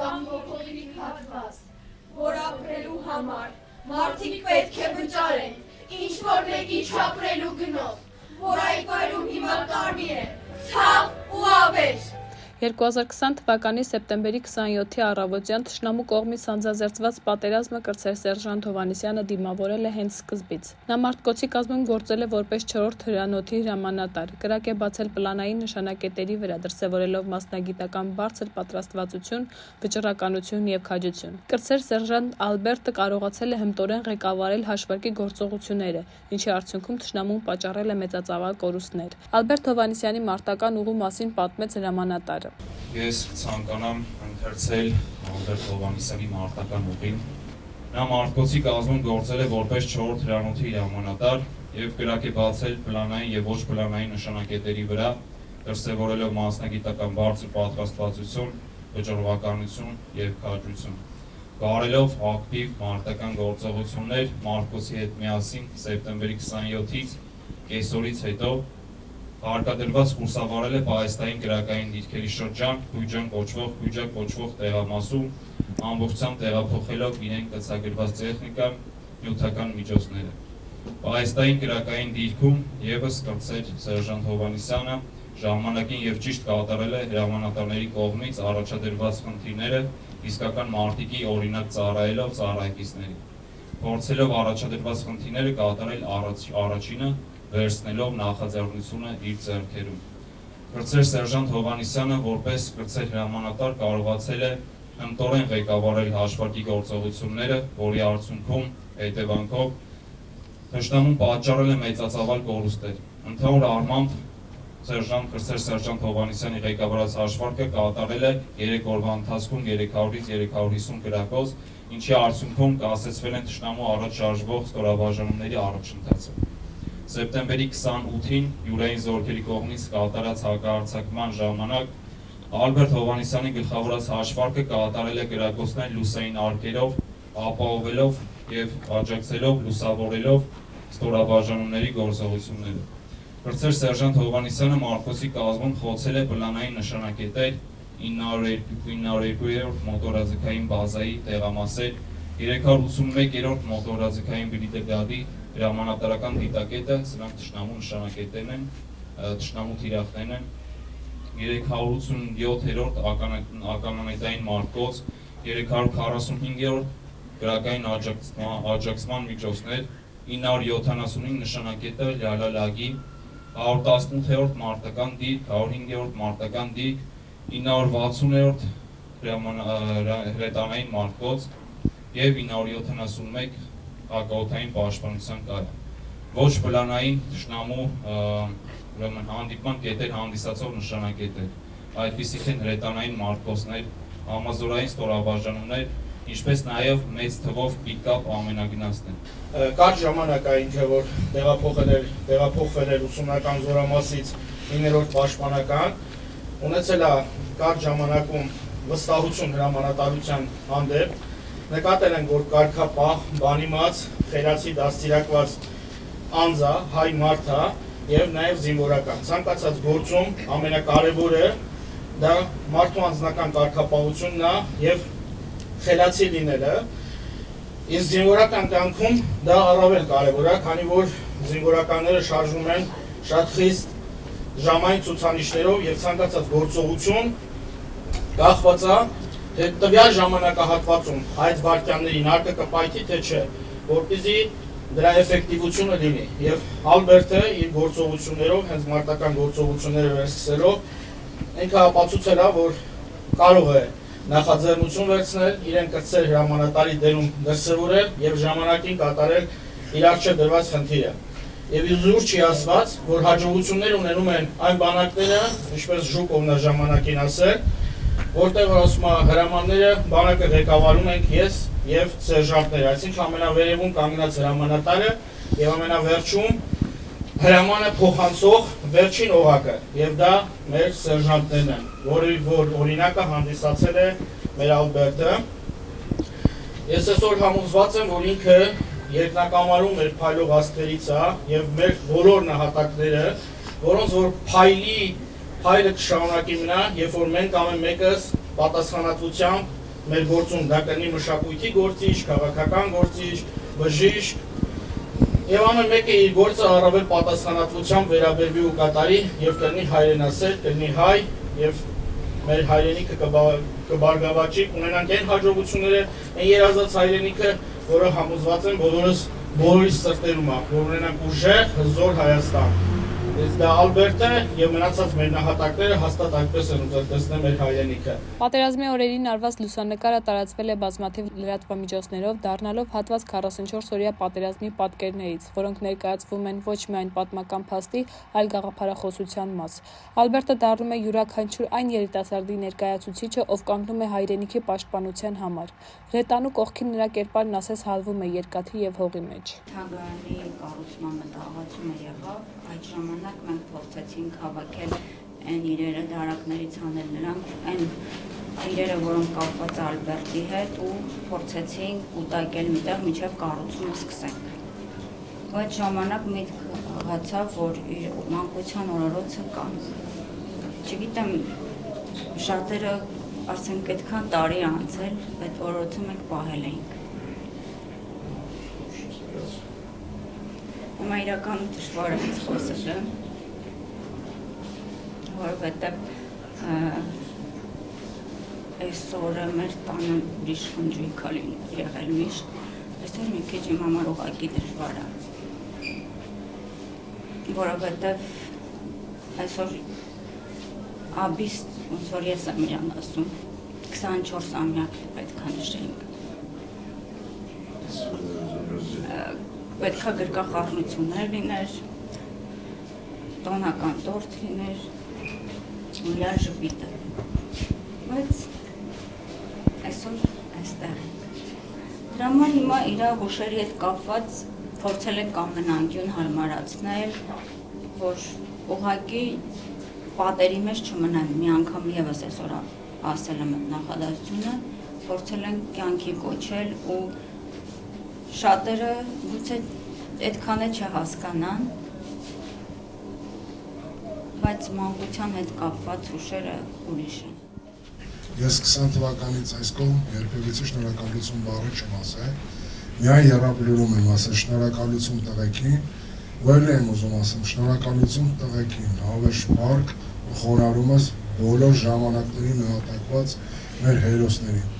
կամ հոգողի հատված, որ ապրելու համար մարդիկ պետք է վճարեն, ինչ-որ մեկի չապրելու գնով, որ այգայում հիմա կարմիր է, ցավ ու ավեր։ 2020 թվականի սեպտեմբերի 27-ի առավոտյան թշնամու կողմից սանձազերծված պատերազմը կրտսեր Սերժանտ Հովհաննիսյանը դիմավորել է հենց սկզբից։ Նա Մարտկոցի կազմում գործել է որպես 4-րդ հրանոթի հրամանատար, կրակ է բացել պլանային նշանակետերի վրա, դրսևորելով մասնագիտական բարձր պատրաստվածություն, վճռականություն և քաջություն։ Կրտսեր Սերժանտ Ալբերտը կարողացել է հմտորեն ղեկավարել հաշվարկի գործողությունները, ինչի արդյունքում թշնամուն պատճառել է մեծածավալ կորուստներ։ Ալբերտ Հովհաննիսյանի մարտական ուղու մասին պատմեց հրամանատարը։ Ես ցանկանամ ընթերցել Ալբերտ Հովհաննիսյանի մարտական ուղին։ Նա Մարտկոցի կազմում գործել է որպես 4-րդ հրանոթի հրամանատար և կրակ է բացել պլանային և ոչ պլանային նշանակետերի վրա, դրսևորելով մասնագիտական բարձր պատրաստվածություն, վճռականություն և քաջություն, վարելով ակտիվ մարտական գործողություններ Մարտկոցի հետ միասին սեպտեմբերի 27-ից կեսօրից հետո հարկադրված կուրսավարել է պահեստային կրակային դիրքերի շրջան, Քույջակ կոչվող տեղամասում, ամբողջությամբ տեղափոխելով իրեն կցագրված տեխնիկան, նյութական միջոցները։ Պահեստային կրակային դիրքում ևս կրտսեր Սերժանտ Հովհաննիսյանը ժամանակին և ճիշտ կատարել է հրամանատարների կողմից առաջադրված խնդիրները, իսկական մարտիկի օրինակ ծառայելով ծառայակիցներին, փորձելով առաջադրված խնդիրները կատարել առաջինը, վերցնելով նախաձեռնությունը իր ձեռքերում։ Կրտսեր Սերժանտ Հովհաննիսյանը որպես կրտսեր հրամանատար կարողացել է հմտորեն ղեկավարել հաշվարկի գործողությունները, որի արդյունքում հետևանքով թշնամուն պատճառել է մեծածավալ կորուստներ։ Ընդհանուր առմամբ կրտսեր Սերժանտ Հովհաննիսյանի ղեկավարած հաշվարկը կատարել է 3 օրվա ընթացքում 300-ից 350 կրակոց, ինչի արդյունքում կասեցվել են թշնամու առաջ շարժվող ստորաբաժանումների առաջընթացը։ Սեպտեմբերի 28-ին յուրային զորքերի կողմից կատարած հակահարձակման ժամանակ Ալբերտ Հովհաննիսյանի գլխավորած հաշվարկը կատարել է կրակոցներ լուսային արկերով, ապահովելով և աջակցելով լուսավորելով ստորաբաժանումների գործողությունները։ Կրտսեր Սերժանտ Հովհաննիսյանը Մարտկոցի կազմում խոցել է պլանային նշանակետեր, 902-րդ մոտորաձգային բազայի տեղամասեր, 381-րդ մոտորաձգային բրիգադի հրամանատարական դիտակետը, սրանք թշնամու նշանակետերն են, թշնամու թիրախներն են, 387-րդ ականանետային Մարտկոց, 345-րդ կրակային աջակցման միջոցներ, 975 նշանակետը Լալալագի, 118-րդ մարտական դիրք, 105-րդ մարտական դիրք, 960-րդ հրետանային Մարտկոց և 971 հակաօդային պաշտպանության կայան։ Ոչ պլանային թշնամու հանդիպման կետեր հանդիսացող նշանակետեր, այդպիսիք են հրետանային Մարտկոցներ, համազորային ստորաբաժանումներ, ինչպես նաև մեծ թվով պիկապ ամենագնացն են։ Կարճ ժամանակային չէ, որ տեղափոխվել էր ուսումնական զորամասից 9-րդ պաշտպանական, ունեցել է կարճ ժամանակում վստահություն հրամանատարության հանդեպ, նկատել են, որ կարգապահ, բանիմաց, խելացի դաստիարակված անձ է, հայ մարդ է և նաև զինվորական։ Ցանկացած գործում ամենակարևորը դա մարդու անձնական կարգապահությունն է և խելացի լինելը, իսկ զինվորական կյանքում դա առավել կարևոր է, քանի որ զինվորականները շարժվում են շատ խիստ ժամային ցուցանիշներով և ցանկացած գործողություն կախված է, թե տվյալ ժամանակահատվածում այդ վայրկյաններին հարկը կպայթի, թե չէ, որպեսզի դրա էֆեկտիվությունը լինի։ Եվ Ալբերտը իր գործողություններով, հենց մարտական գործողությունները վերսկսելով, ինքը ապացուցել է, որ կարող է նախաձեռնություն վերցնել, իրեն կրտսեր հրամանատարի դերում դրսևորել և ժամանակին կատարել իր առջև դրված խնդիրը։ Եվ իզուր չի ասված, որ հաջողություններ ունենում են այն բանակները, ինչպես Ժուկովն է ժամանակին ասել, որտեղ ասում է հրամանները բանակը ղեկավարում ենք ես և սերժանտները, այսինքն ամենավերևում կանգնած հրամանատարը և ամենավերջում հրամանը փոխանցող վերջին օղակը, և դա մեր սերժանտներն են, որ օրինակը հանդիսացել է մեր Ալբերտը։ Ես այսօր համոզված եմ, որ ինքը երկնակամարում մեր փայլող աստղերից է և մեր բոլոր նահատակները, որոնց որ փայլը կշարունակի մնա, երբ որ մենք ամեն մեկս պատասխանատվությամբ մեր գործում դա կլինի մշակույթի գործիչ, քաղաքական գործիչ, բժիշկ, եւ ամեն մեկը իր գործը առավել պատասխանատվությամբ վերաբերվի ու կատարի եւ կլինի հայրենասեր, կլինի հայ եւ մեր հայրենիքը կբարգավաճի, ունենանք այն հաջողությունները, այն երազած հայրենիքը, որը համոզված են բոլորիս սրտերում է, որ ունենանք ուժեղ, հզոր Հայաստան։ Դա Ալբերտը եւ մնացած մեր նահատակները հաստատ այդպես են ուզել տեսնել մեր հայրենիքը։ Պատերազմի օրերին արված լուսանկարը տարածվել է բազմաթիվ լրատվամիջոցներով, դառնալով հատված 44-օրյա պատերազմի պատկերներից, որոնք ներկայացվում են ոչ միայն պատմական փաստի, այլ գաղափարախոսության մաս։ Ալբերտը դառնում է յուրաքանչյուր այն երիտասարդի ներկայացուցիչը, ով կանգնում է հայրենիքի պաշտպանության համար։ Ռետանու կողքին նրա կերպարն ասես հալվում է երկաթի եւ հողի մեջ։ Թանգարանի կառուցման մտահղացումը եղավ, այդ ժամանակ մենք փորձեցինք հավաքել այն իրերը դարակներից անել նրանք, այն իրերը, որոնք կապված Ալբերտի հետ ու փորձեցինք կուտակել միտեղ մինչև կառուցումը սկսենք։ Այդ ժամանակ միտք ղացավ, որ իր մանկության օրորոցը կան։ Չգիտեմ, շատերը ասենք այդքան տարի անցել, այդ օրորոցը մենք պահել էինք։ Հիմա իրական դժվար է խոսելը, որովհետև այսօրը մեր տանը ուրիշ խնջույք է եղել միշտ, այսօր մի քիչ իմ համար ուղղակի դժվար է, որովհետև այսօր աբիստ, ոնց որ ես եմ իրան ասում, 24 ամյակ պետք է նշենք։ Պետք է գրկախառնություններ լիներ, տոնական տորթ լիներ, ու իր ժպիտը, բայց այսօր այստեղ ենք։ Դրա համար հիմա իր հուշերի հետ կապված փորձել ենք ամենանկյուն հարմարացնել, որ ուղղակի պատերի մեջ չմնան, մի անգամ ևս այսօր ասել եմ այդ նախադասությունը, փորձել ենք կյանքի կոչել ու շատերը գուցե այդքան է չհասկանան, բայց մանկության հետ կապված հուշերը ուրիշ են։ Ես 20 թվականից այս կողմ երբևիցե շնորհակալություն բառը չեմ ասել, միայն եռապլուրում եմ ասել շնորհակալություն տղեկին, որն եմ ուզում ասեմ շնորհակալություն տղեկին, հավերժ պարկ ու խոնարհումս բոլոր ժամանակների նահատակված մեր հերոսներին։